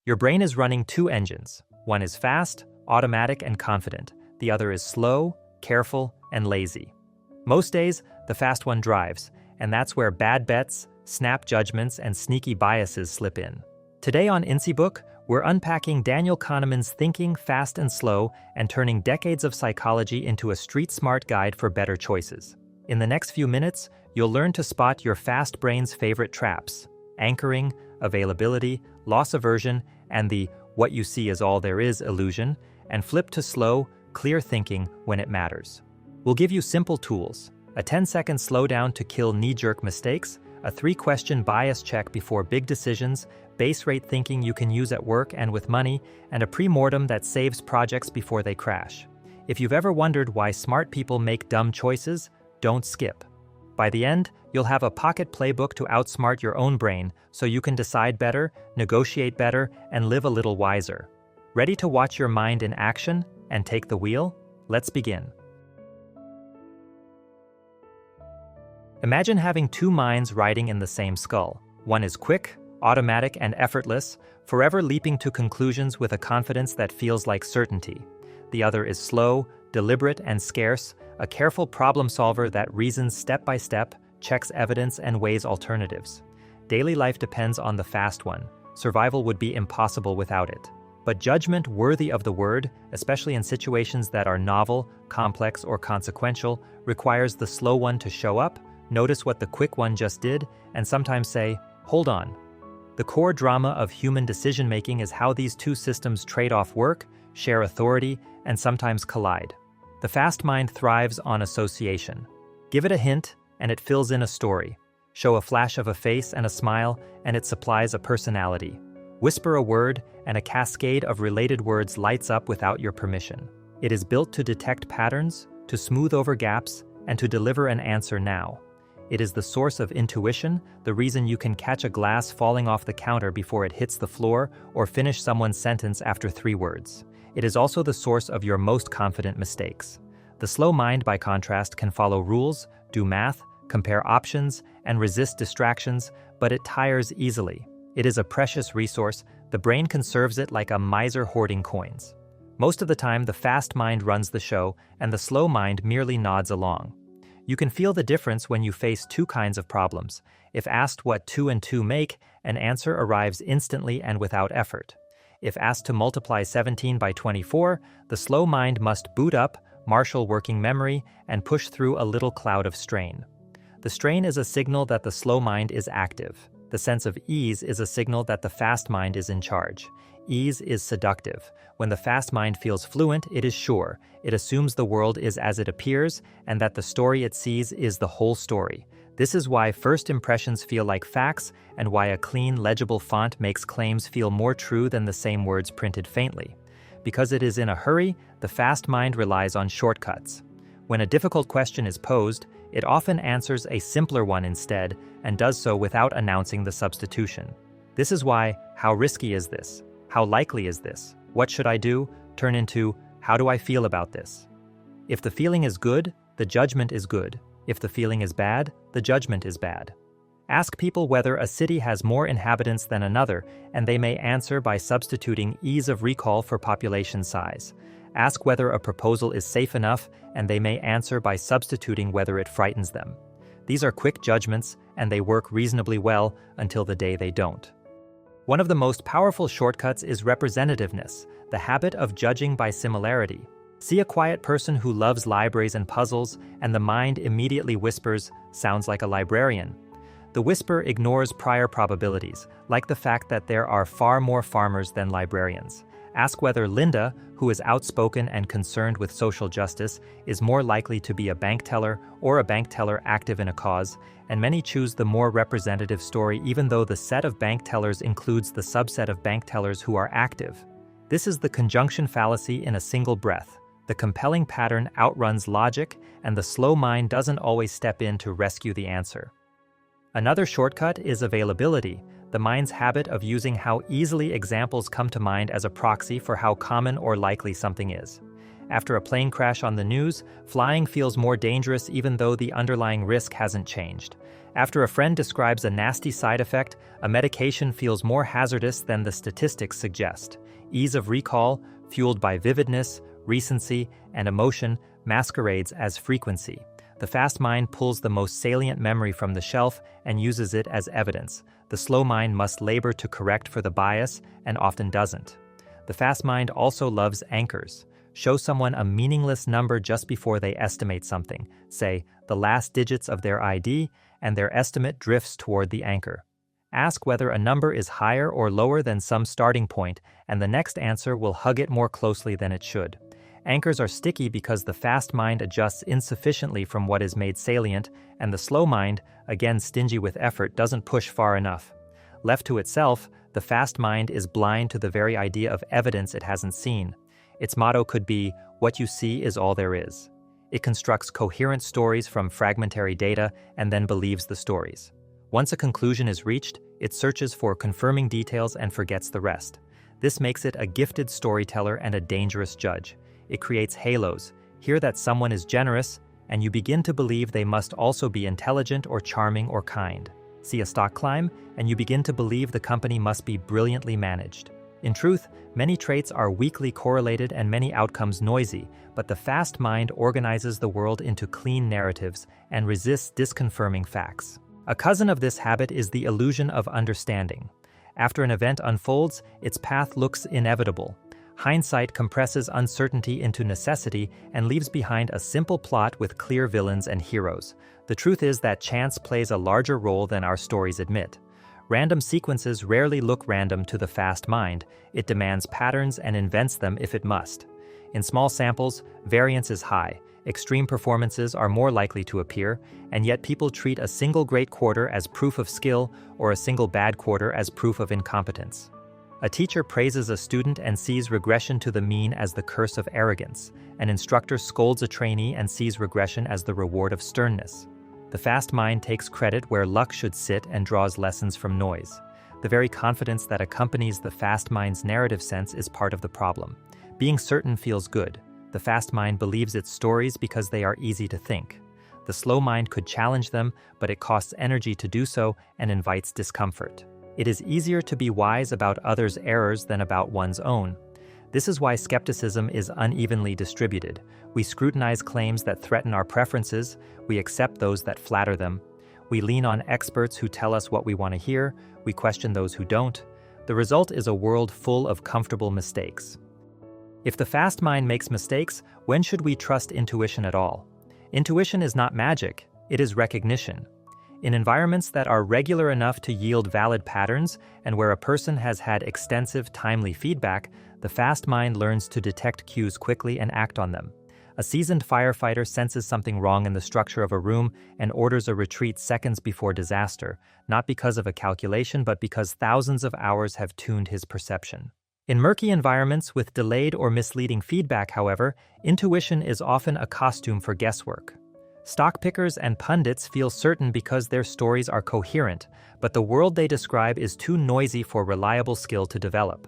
Your brain is running two engines. One is fast, automatic, and confident. The other is slow, careful, and lazy. Most days, the fast one drives, and that's where bad bets, snap judgments, and sneaky biases slip in. Today on Insibook, we're unpacking Daniel Kahneman's Thinking Fast and Slow and turning decades of psychology into a street-smart guide for better choices. In the next few minutes, you'll learn to spot your fast brain's favorite traps: anchoring, availability, loss aversion, and the "what you see is all there is" illusion, and flip to slow, clear thinking when it matters. We'll give you simple tools: a 10-second slowdown to kill knee-jerk mistakes, a 3-question bias check before big decisions, base rate thinking you can use at work and with money, and a premortem that saves projects before they crash. If you've ever wondered why smart people make dumb choices, don't skip. By the end, you'll have a pocket playbook to outsmart your own brain so you can decide better, negotiate better, and live a little wiser. Ready to watch your mind in action and take the wheel? Let's begin. Imagine having two minds riding in the same skull. One is quick, automatic, and effortless, forever leaping to conclusions with a confidence that feels like certainty. The other is slow, deliberate, and scarce, a careful problem solver that reasons step by step, checks evidence, and weighs alternatives. Daily life depends on the fast one. Survival would be impossible without it. But judgment worthy of the word, especially in situations that are novel, complex, or consequential, requires the slow one to show up, notice what the quick one just did, and sometimes say, "Hold on." The core drama of human decision-making is how these two systems trade off work, share authority, and sometimes collide. The fast mind thrives on association. Give it a hint, and it fills in a story. Show a flash of a face and a smile, and it supplies a personality. Whisper a word, and a cascade of related words lights up without your permission. It is built to detect patterns, to smooth over gaps, and to deliver an answer now. It is the source of intuition, the reason you can catch a glass falling off the counter before it hits the floor or finish someone's sentence after 3 words. It is also the source of your most confident mistakes. The slow mind, by contrast, can follow rules, do math, compare options, and resist distractions, but it tires easily. It is a precious resource. The brain conserves it like a miser hoarding coins. Most of the time, the fast mind runs the show, and the slow mind merely nods along. You can feel the difference when you face two kinds of problems. If asked what 2 and 2 make, an answer arrives instantly and without effort. If asked to multiply 17 by 24, the slow mind must boot up, marshal working memory, and push through a little cloud of strain. The strain is a signal that the slow mind is active. The sense of ease is a signal that the fast mind is in charge. Ease is seductive. When the fast mind feels fluent, it is sure. It assumes the world is as it appears, and that the story it sees is the whole story. This is why first impressions feel like facts, and why a clean, legible font makes claims feel more true than the same words printed faintly. Because it is in a hurry, the fast mind relies on shortcuts. When a difficult question is posed, it often answers a simpler one instead, and does so without announcing the substitution. This is why "how risky is this? How likely is this? What should I do?" turn into "how do I feel about this?" If the feeling is good, the judgment is good. If the feeling is bad, the judgment is bad. Ask people whether a city has more inhabitants than another, and they may answer by substituting ease of recall for population size. Ask whether a proposal is safe enough, and they may answer by substituting whether it frightens them. These are quick judgments, and they work reasonably well until the day they don't. One of the most powerful shortcuts is representativeness, the habit of judging by similarity. See a quiet person who loves libraries and puzzles, and the mind immediately whispers, "Sounds like a librarian." The whisper ignores prior probabilities, like the fact that there are far more farmers than librarians. Ask whether Linda, who is outspoken and concerned with social justice, is more likely to be a bank teller or a bank teller active in a cause, and many choose the more representative story even though the set of bank tellers includes the subset of bank tellers who are active. This is the conjunction fallacy in a single breath. The compelling pattern outruns logic, and the slow mind doesn't always step in to rescue the answer. Another shortcut is availability, the mind's habit of using how easily examples come to mind as a proxy for how common or likely something is. After a plane crash on the news, flying feels more dangerous even though the underlying risk hasn't changed. After a friend describes a nasty side effect, a medication feels more hazardous than the statistics suggest. Ease of recall, fueled by vividness, recency, and emotion, masquerades as frequency. The fast mind pulls the most salient memory from the shelf and uses it as evidence. The slow mind must labor to correct for the bias and often doesn't. The fast mind also loves anchors. Show someone a meaningless number just before they estimate something, say, the last digits of their ID, and their estimate drifts toward the anchor. Ask whether a number is higher or lower than some starting point, and the next answer will hug it more closely than it should. Anchors are sticky because the fast mind adjusts insufficiently from what is made salient, and the slow mind, again stingy with effort, doesn't push far enough. Left to itself, the fast mind is blind to the very idea of evidence it hasn't seen. Its motto could be, "What you see is all there is." It constructs coherent stories from fragmentary data and then believes the stories. Once a conclusion is reached, it searches for confirming details and forgets the rest. This makes it a gifted storyteller and a dangerous judge. It creates halos. Hear that someone is generous, and you begin to believe they must also be intelligent or charming or kind. See a stock climb, and you begin to believe the company must be brilliantly managed. In truth, many traits are weakly correlated and many outcomes noisy, but the fast mind organizes the world into clean narratives and resists disconfirming facts. A cousin of this habit is the illusion of understanding. After an event unfolds, its path looks inevitable. Hindsight compresses uncertainty into necessity and leaves behind a simple plot with clear villains and heroes. The truth is that chance plays a larger role than our stories admit. Random sequences rarely look random to the fast mind. It demands patterns and invents them if it must. In small samples, variance is high. Extreme performances are more likely to appear, and yet people treat a single great quarter as proof of skill or a single bad quarter as proof of incompetence. A teacher praises a student and sees regression to the mean as the curse of arrogance. An instructor scolds a trainee and sees regression as the reward of sternness. The fast mind takes credit where luck should sit and draws lessons from noise. The very confidence that accompanies the fast mind's narrative sense is part of the problem. Being certain feels good. The fast mind believes its stories because they are easy to think. The slow mind could challenge them, but it costs energy to do so and invites discomfort. It is easier to be wise about others' errors than about one's own. This is why skepticism is unevenly distributed. We scrutinize claims that threaten our preferences, we accept those that flatter them. We lean on experts who tell us what we want to hear, we question those who don't. The result is a world full of comfortable mistakes. If the fast mind makes mistakes, when should we trust intuition at all? Intuition is not magic, it is recognition. In environments that are regular enough to yield valid patterns and where a person has had extensive, timely feedback, the fast mind learns to detect cues quickly and act on them. A seasoned firefighter senses something wrong in the structure of a room and orders a retreat seconds before disaster, not because of a calculation but because thousands of hours have tuned his perception. In murky environments with delayed or misleading feedback, however, intuition is often a costume for guesswork. Stock pickers and pundits feel certain because their stories are coherent, but the world they describe is too noisy for reliable skill to develop.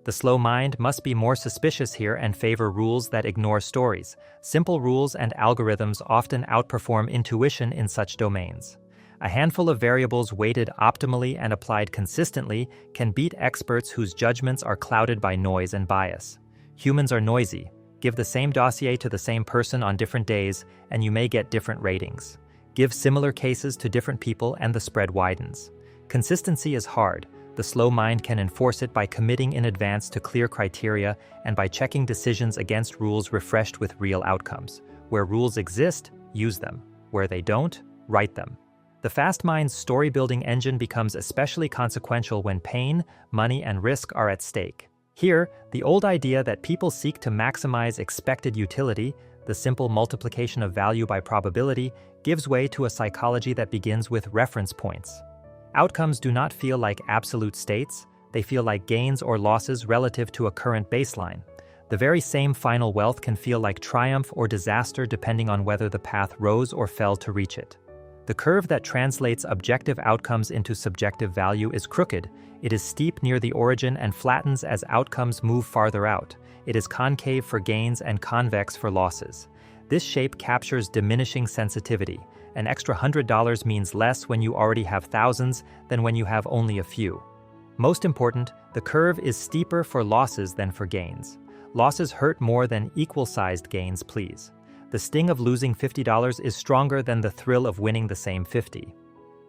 The slow mind must be more suspicious here and favor rules that ignore stories. Simple rules and algorithms often outperform intuition in such domains. A handful of variables weighted optimally and applied consistently can beat experts whose judgments are clouded by noise and bias. Humans are noisy. Give the same dossier to the same person on different days, and you may get different ratings. Give similar cases to different people, and the spread widens. Consistency is hard. The slow mind can enforce it by committing in advance to clear criteria and by checking decisions against rules refreshed with real outcomes. Where rules exist, use them. Where they don't, write them. The fast mind's story-building engine becomes especially consequential when pain, money, and risk are at stake. Here, the old idea that people seek to maximize expected utility, the simple multiplication of value by probability, gives way to a psychology that begins with reference points. Outcomes do not feel like absolute states, they feel like gains or losses relative to a current baseline. The very same final wealth can feel like triumph or disaster depending on whether the path rose or fell to reach it. The curve that translates objective outcomes into subjective value is crooked. It is steep near the origin and flattens as outcomes move farther out. It is concave for gains and convex for losses. This shape captures diminishing sensitivity. An extra $100 means less when you already have thousands than when you have only a few. Most important, the curve is steeper for losses than for gains. Losses hurt more than equal-sized gains, please. The sting of losing $50 is stronger than the thrill of winning the same 50.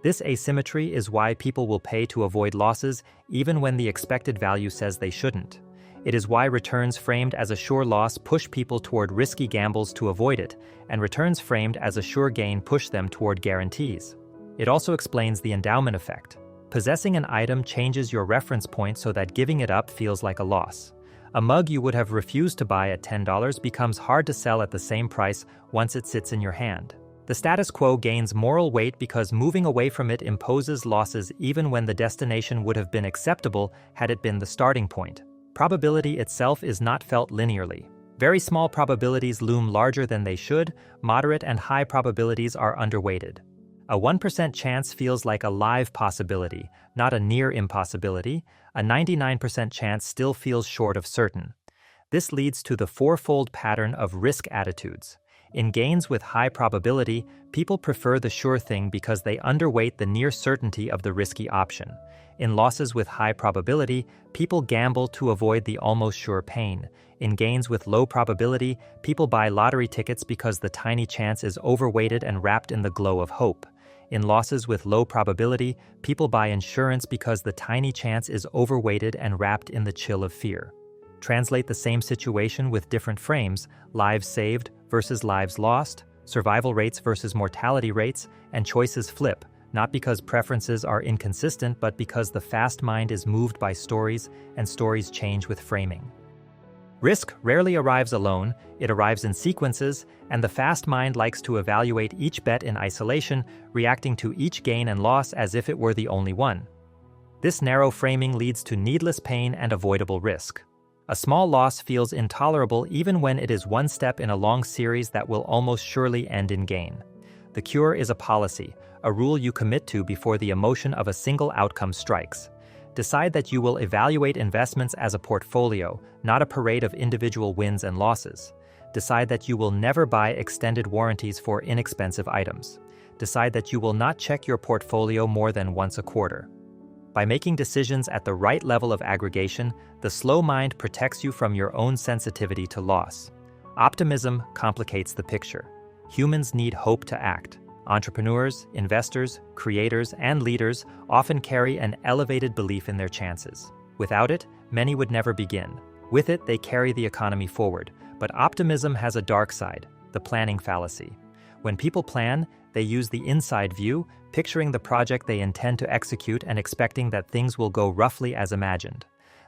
This asymmetry is why people will pay to avoid losses even when the expected value says they shouldn't. It is why returns framed as a sure loss push people toward risky gambles to avoid it, and returns framed as a sure gain push them toward guarantees. It also explains the endowment effect. Possessing an item changes your reference point so that giving it up feels like a loss. A mug you would have refused to buy at $10 becomes hard to sell at the same price once it sits in your hand. The status quo gains moral weight because moving away from it imposes losses even when the destination would have been acceptable had it been the starting point. Probability itself is not felt linearly. Very small probabilities loom larger than they should, moderate and high probabilities are underweighted. A 1% chance feels like a live possibility, not a near impossibility. A 99% chance still feels short of certain. This leads to the fourfold pattern of risk attitudes. In gains with high probability, people prefer the sure thing because they underweight the near certainty of the risky option. In losses with high probability, people gamble to avoid the almost sure pain. In gains with low probability, people buy lottery tickets because the tiny chance is overweighted and wrapped in the glow of hope. In losses with low probability, people buy insurance because the tiny chance is overweighted and wrapped in the chill of fear. Translate the same situation with different frames: lives saved versus lives lost, survival rates versus mortality rates, and choices flip, not because preferences are inconsistent, but because the fast mind is moved by stories, and stories change with framing. Risk rarely arrives alone, it arrives in sequences, and the fast mind likes to evaluate each bet in isolation, reacting to each gain and loss as if it were the only one. This narrow framing leads to needless pain and avoidable risk. A small loss feels intolerable even when it is one step in a long series that will almost surely end in gain. The cure is a policy, a rule you commit to before the emotion of a single outcome strikes. Decide that you will evaluate investments as a portfolio, not a parade of individual wins and losses. Decide that you will never buy extended warranties for inexpensive items. Decide that you will not check your portfolio more than once a quarter. By making decisions at the right level of aggregation, the slow mind protects you from your own sensitivity to loss. Optimism complicates the picture. Humans need hope to act. Entrepreneurs, investors, creators, and leaders often carry an elevated belief in their chances. Without it, many would never begin. With it, they carry the economy forward. But optimism has a dark side, the planning fallacy. When people plan, they use the inside view, picturing the project they intend to execute and expecting that things will go roughly as imagined.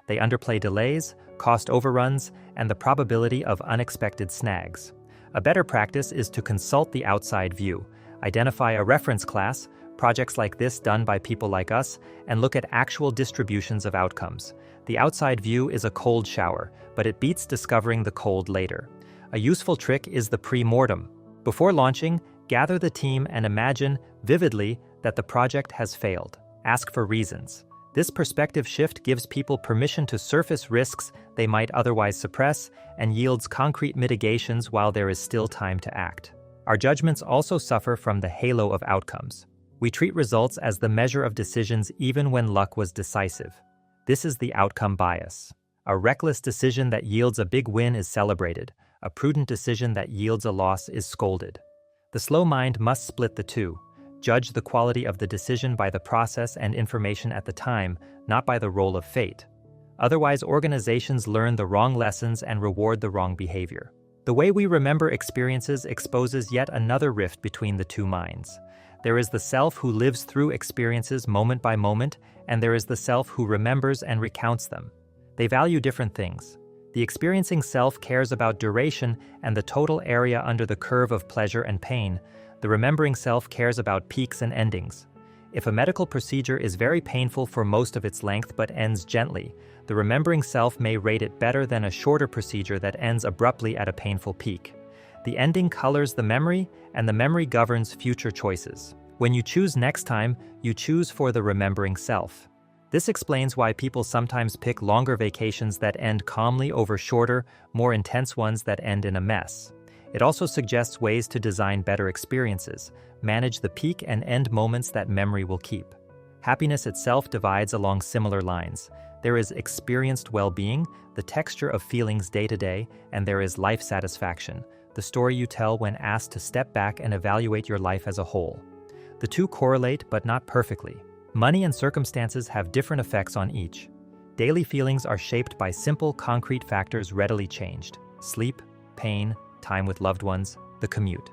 They underplay delays, cost overruns, and the probability of unexpected snags. A better practice is to consult the outside view. Identify a reference class, projects like this done by people like us, and look at actual distributions of outcomes. The outside view is a cold shower, but it beats discovering the cold later. A useful trick is the premortem. Before launching, gather the team and imagine vividly that the project has failed. Ask for reasons. This perspective shift gives people permission to surface risks they might otherwise suppress and yields concrete mitigations while there is still time to act. Our judgments also suffer from the halo of outcomes. We treat results as the measure of decisions even when luck was decisive. This is the outcome bias. A reckless decision that yields a big win is celebrated. A prudent decision that yields a loss is scolded. The slow mind must split the two. Judge the quality of the decision by the process and information at the time, not by the role of fate. Otherwise, organizations learn the wrong lessons and reward the wrong behavior. The way we remember experiences exposes yet another rift between the two minds. There is the self who lives through experiences moment by moment, and there is the self who remembers and recounts them. They value different things. The experiencing self cares about duration and the total area under the curve of pleasure and pain. The remembering self cares about peaks and endings. If a medical procedure is very painful for most of its length but ends gently, the remembering self may rate it better than a shorter procedure that ends abruptly at a painful peak. The ending colors the memory, and the memory governs future choices. When you choose next time, you choose for the remembering self. This explains why people sometimes pick longer vacations that end calmly over shorter, more intense ones that end in a mess. It also suggests ways to design better experiences, manage the peak and end moments that memory will keep. Happiness itself divides along similar lines. There is experienced well-being, the texture of feelings day to day, and there is life satisfaction, the story you tell when asked to step back and evaluate your life as a whole. The two correlate, but not perfectly. Money and circumstances have different effects on each. Daily feelings are shaped by simple, concrete factors readily changed: sleep, pain, time with loved ones, the commute.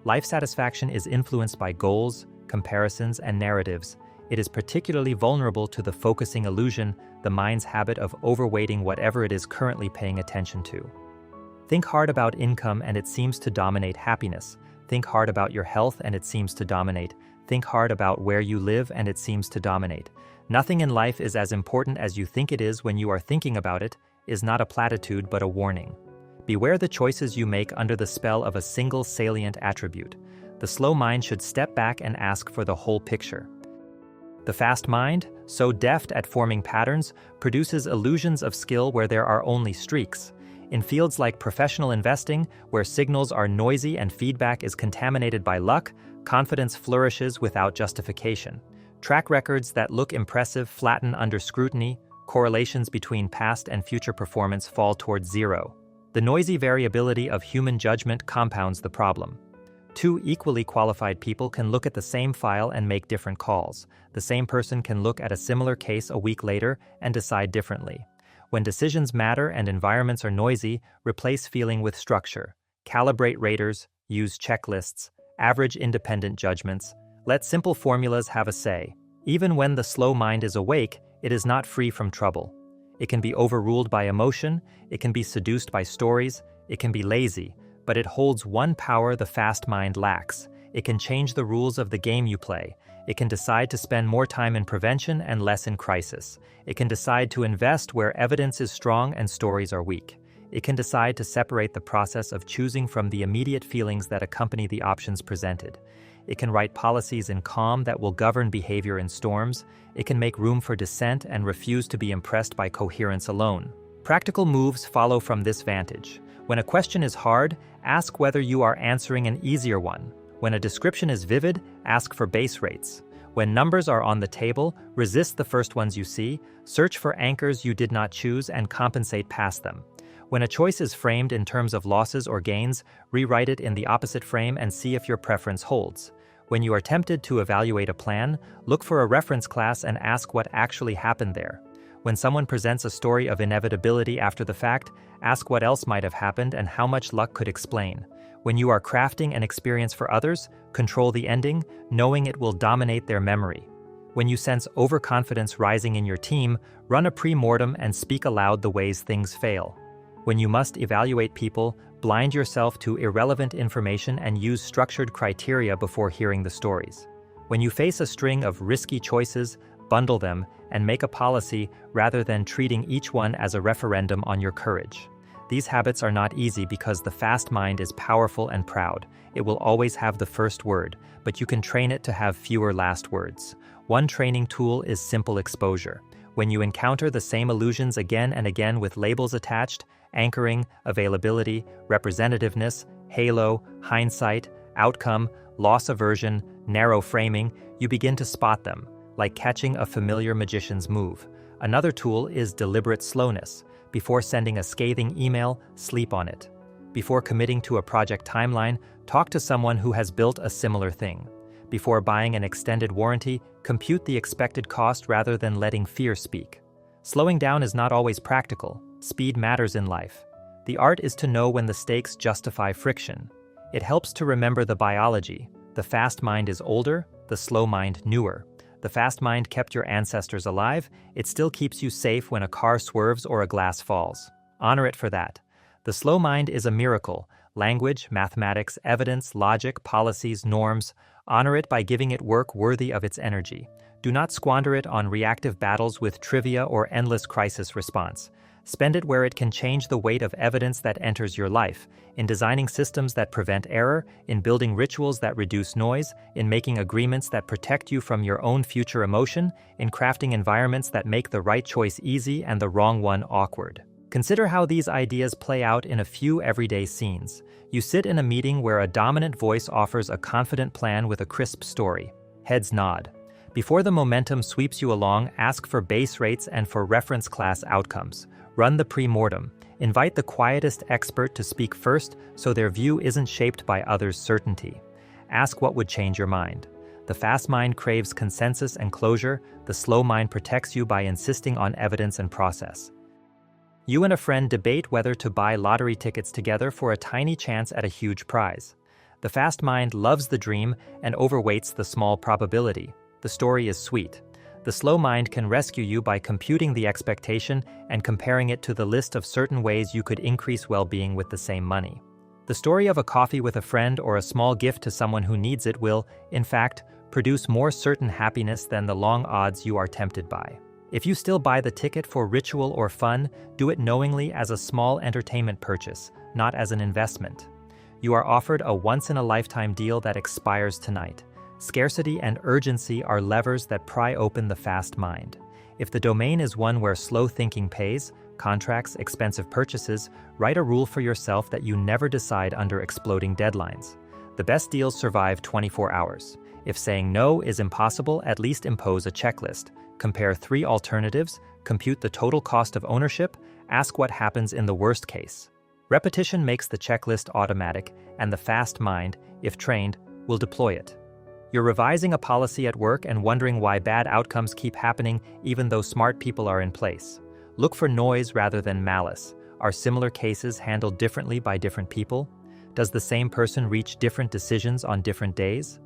Life satisfaction is influenced by goals, comparisons, and narratives. It is particularly vulnerable to the focusing illusion, the mind's habit of overweighting whatever it is currently paying attention to. Think hard about income and it seems to dominate happiness. Think hard about your health and it seems to dominate. Think hard about where you live and it seems to dominate. Nothing in life is as important as you think it is when you are thinking about it, is not a platitude but a warning. Beware the choices you make under the spell of a single salient attribute. The slow mind should step back and ask for the whole picture. The fast mind, so deft at forming patterns, produces illusions of skill where there are only streaks. In fields like professional investing, where signals are noisy and feedback is contaminated by luck, confidence flourishes without justification. Track records that look impressive flatten under scrutiny, correlations between past and future performance fall towards zero. The noisy variability of human judgment compounds the problem. Two equally qualified people can look at the same file and make different calls. The same person can look at a similar case a week later and decide differently. When decisions matter and environments are noisy, replace feeling with structure. Calibrate raters, use checklists, average independent judgments. Let simple formulas have a say. Even when the slow mind is awake, it is not free from trouble. It can be overruled by emotion, it can be seduced by stories, it can be lazy, but it holds one power the fast mind lacks. It can change the rules of the game you play. It can decide to spend more time in prevention and less in crisis. It can decide to invest where evidence is strong and stories are weak. It can decide to separate the process of choosing from the immediate feelings that accompany the options presented. It can write policies in calm that will govern behavior in storms. It can make room for dissent and refuse to be impressed by coherence alone. Practical moves follow from this vantage. When a question is hard, ask whether you are answering an easier one. When a description is vivid, ask for base rates. When numbers are on the table, resist the first ones you see, search for anchors you did not choose and compensate past them. When a choice is framed in terms of losses or gains, rewrite it in the opposite frame and see if your preference holds. When you are tempted to evaluate a plan, look for a reference class and ask what actually happened there. When someone presents a story of inevitability after the fact, ask what else might have happened and how much luck could explain. When you are crafting an experience for others, control the ending, knowing it will dominate their memory. When you sense overconfidence rising in your team, run a premortem and speak aloud the ways things fail. When you must evaluate people, blind yourself to irrelevant information and use structured criteria before hearing the stories. When you face a string of risky choices, bundle them and make a policy rather than treating each one as a referendum on your courage. These habits are not easy because the fast mind is powerful and proud. It will always have the first word, but you can train it to have fewer last words. One training tool is simple exposure. When you encounter the same illusions again and again with labels attached, anchoring, availability, representativeness, halo, hindsight, outcome, loss aversion, narrow framing, you begin to spot them, like catching a familiar magician's move. Another tool is deliberate slowness. Before sending a scathing email, sleep on it. Before committing to a project timeline, talk to someone who has built a similar thing. Before buying an extended warranty, compute the expected cost rather than letting fear speak. Slowing down is not always practical. Speed matters in life. The art is to know when the stakes justify friction. It helps to remember the biology. The fast mind is older, the slow mind newer. The fast mind kept your ancestors alive. It still keeps you safe when a car swerves or a glass falls. Honor it for that. The slow mind is a miracle. Language, mathematics, evidence, logic, policies, norms. Honor it by giving it work worthy of its energy. Do not squander it on reactive battles with trivia or endless crisis response. Spend it where it can change the weight of evidence that enters your life, in designing systems that prevent error, in building rituals that reduce noise, in making agreements that protect you from your own future emotion, in crafting environments that make the right choice easy and the wrong one awkward. Consider how these ideas play out in a few everyday scenes. You sit in a meeting where a dominant voice offers a confident plan with a crisp story. Heads nod. Before the momentum sweeps you along, ask for base rates and for reference class outcomes. Run the premortem. Invite the quietest expert to speak first so their view isn't shaped by others' certainty. Ask what would change your mind. The fast mind craves consensus and closure. The slow mind protects you by insisting on evidence and process. You and a friend debate whether to buy lottery tickets together for a tiny chance at a huge prize. The fast mind loves the dream and overweights the small probability. The story is sweet. The slow mind can rescue you by computing the expectation and comparing it to the list of certain ways you could increase well-being with the same money. The story of a coffee with a friend or a small gift to someone who needs it will, in fact, produce more certain happiness than the long odds you are tempted by. If you still buy the ticket for ritual or fun, do it knowingly as a small entertainment purchase, not as an investment. You are offered a once-in-a-lifetime deal that expires tonight. Scarcity and urgency are levers that pry open the fast mind. If the domain is one where slow thinking pays, contracts, expensive purchases, write a rule for yourself that you never decide under exploding deadlines. The best deals survive 24 hours. If saying no is impossible, at least impose a checklist. Compare 3 alternatives, compute the total cost of ownership, ask what happens in the worst case. Repetition makes the checklist automatic, and the fast mind, if trained, will deploy it. You're revising a policy at work and wondering why bad outcomes keep happening even though smart people are in place. Look for noise rather than malice. Are similar cases handled differently by different people? Does the same person reach different decisions on different days?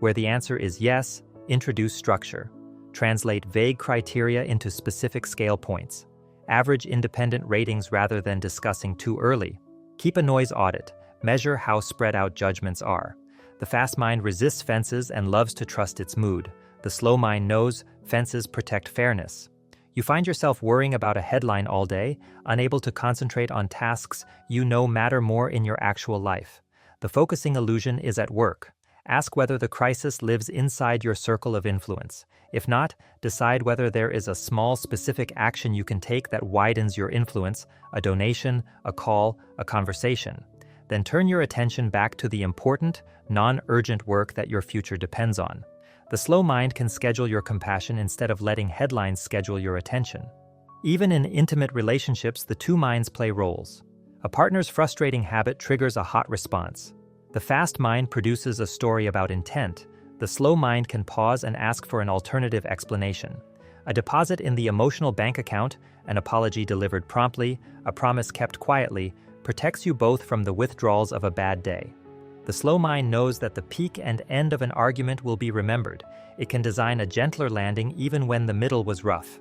Where the answer is yes, introduce structure. Translate vague criteria into specific scale points. Average independent ratings rather than discussing too early. Keep a noise audit. Measure how spread out judgments are. The fast mind resists fences and loves to trust its mood. The slow mind knows fences protect fairness. You find yourself worrying about a headline all day, unable to concentrate on tasks you know matter more in your actual life. The focusing illusion is at work. Ask whether the crisis lives inside your circle of influence. If not, decide whether there is a small specific action you can take that widens your influence, a donation, a call, a conversation. Then turn your attention back to the important, non-urgent work that your future depends on. The slow mind can schedule your compassion instead of letting headlines schedule your attention. Even in intimate relationships, the two minds play roles. A partner's frustrating habit triggers a hot response. The fast mind produces a story about intent. The slow mind can pause and ask for an alternative explanation. A deposit in the emotional bank account, an apology delivered promptly, a promise kept quietly, protects you both from the withdrawals of a bad day. The slow mind knows that the peak and end of an argument will be remembered. It can design a gentler landing even when the middle was rough.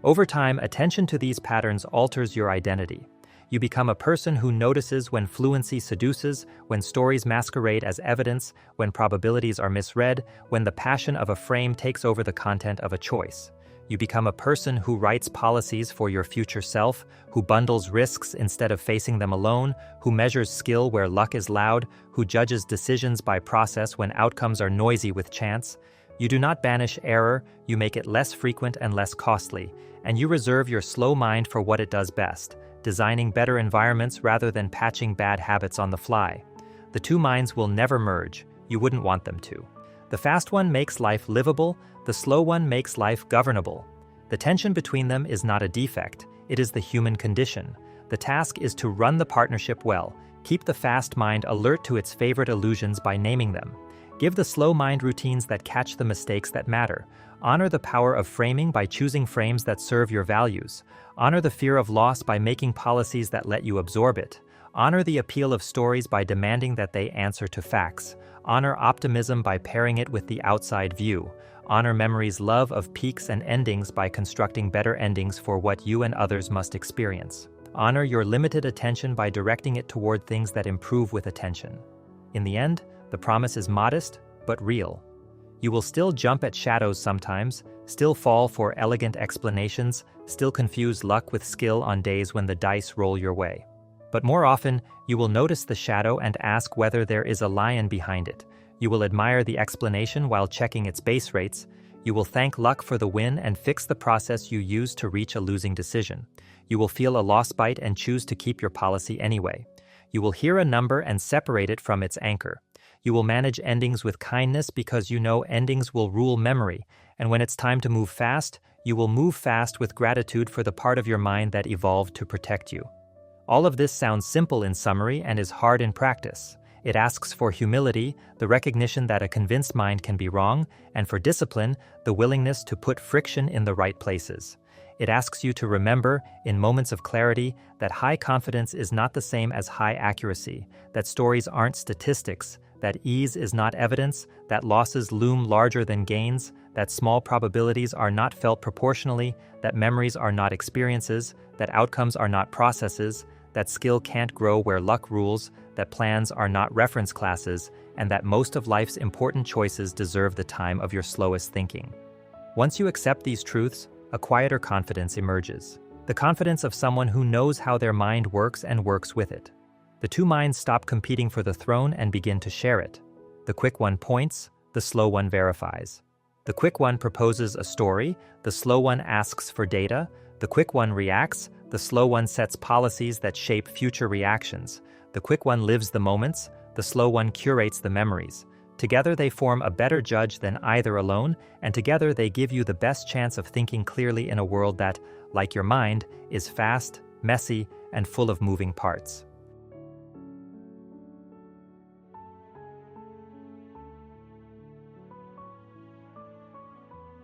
Over time, attention to these patterns alters your identity. You become a person who notices when fluency seduces, when stories masquerade as evidence, when probabilities are misread, when the passion of a frame takes over the content of a choice. You become a person who writes policies for your future self, who bundles risks instead of facing them alone, who measures skill where luck is loud, who judges decisions by process when outcomes are noisy with chance. You do not banish error, you make it less frequent and less costly, and you reserve your slow mind for what it does best, designing better environments rather than patching bad habits on the fly. The two minds will never merge. You wouldn't want them to. The fast one makes life livable, the slow one makes life governable. The tension between them is not a defect, it is the human condition. The task is to run the partnership well, keep the fast mind alert to its favorite illusions by naming them. Give the slow mind routines that catch the mistakes that matter. Honor the power of framing by choosing frames that serve your values. Honor the fear of loss by making policies that let you absorb it. Honor the appeal of stories by demanding that they answer to facts. Honor optimism by pairing it with the outside view. Honor memory's love of peaks and endings by constructing better endings for what you and others must experience. Honor your limited attention by directing it toward things that improve with attention. In the end, the promise is modest, but real. You will still jump at shadows sometimes, still fall for elegant explanations, still confuse luck with skill on days when the dice roll your way. But more often, you will notice the shadow and ask whether there is a lion behind it. You will admire the explanation while checking its base rates. You will thank luck for the win and fix the process you used to reach a losing decision. You will feel a loss bite and choose to keep your policy anyway. You will hear a number and separate it from its anchor. You will manage endings with kindness because you know endings will rule memory, and when it's time to move fast, you will move fast with gratitude for the part of your mind that evolved to protect you. All of this sounds simple in summary and is hard in practice. It asks for humility, the recognition that a convinced mind can be wrong, and for discipline, the willingness to put friction in the right places. It asks you to remember, in moments of clarity, that high confidence is not the same as high accuracy, that stories aren't statistics, that ease is not evidence, that losses loom larger than gains, that small probabilities are not felt proportionally, that memories are not experiences, that outcomes are not processes, that skill can't grow where luck rules, that plans are not reference classes, and that most of life's important choices deserve the time of your slowest thinking. Once you accept these truths, a quieter confidence emerges. The confidence of someone who knows how their mind works and works with it. The two minds stop competing for the throne and begin to share it. The quick one points, the slow one verifies. The quick one proposes a story, the slow one asks for data. The quick one reacts, the slow one sets policies that shape future reactions. The quick one lives the moments, the slow one curates the memories. Together they form a better judge than either alone, and together they give you the best chance of thinking clearly in a world that, like your mind, is fast, messy, and full of moving parts.